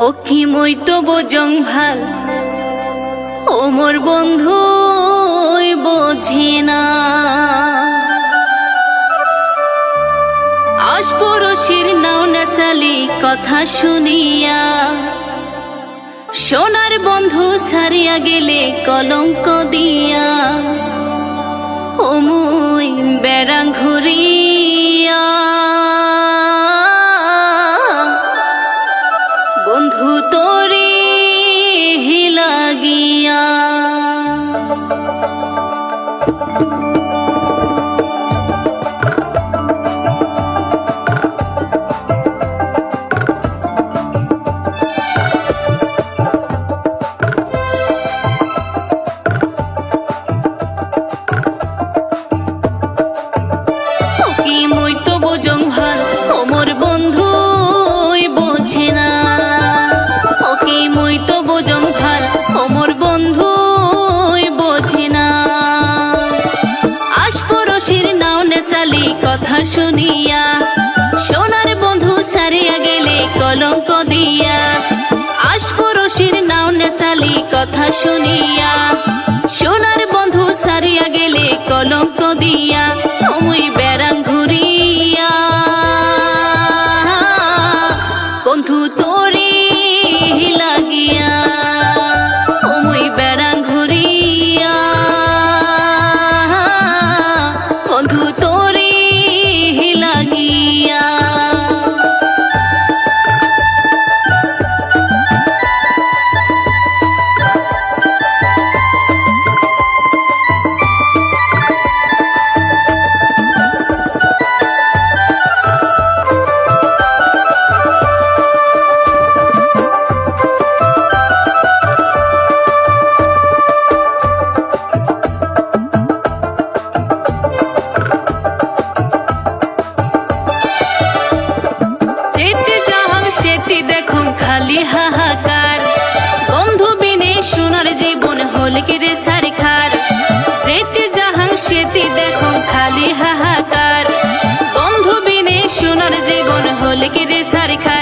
ও কি মই তো বজং ভাল ও মোর বন্ধু বোঝে না। আশপরশির নাও নেশালি কথা শুনিয়া, সোনার বন্ধু সারিয়া গেলে কলঙ্ক দিয়া। ও মুই বেড়াং ঘুরিয়া বন্ধু তোরে লাগিয়া। কথা শুনিয়া সোনার বন্ধু সারিয়া গেলে কলঙ্ক দিয়া। আশপরশির নাও নেশালি কথা শুনিয়া, সোনার বন্ধু সারিয়া গেলে কলঙ্ক দিয়া। মুই বেড়াং ঘুরিয়া বন্ধু তোরে লাগিয়া। মুই বেড়াং ঘুরিয়া বন্ধু তোরে লাগিয়া। খালি হাহাকার বন্ধু বিনে সোনার জীবন হলে কি রে সারিখার। যেতে যাহাং সেতি দেখো খালি হাহাকার বন্ধু বিনে সোনার জীবন হলে কি রে সারিখার।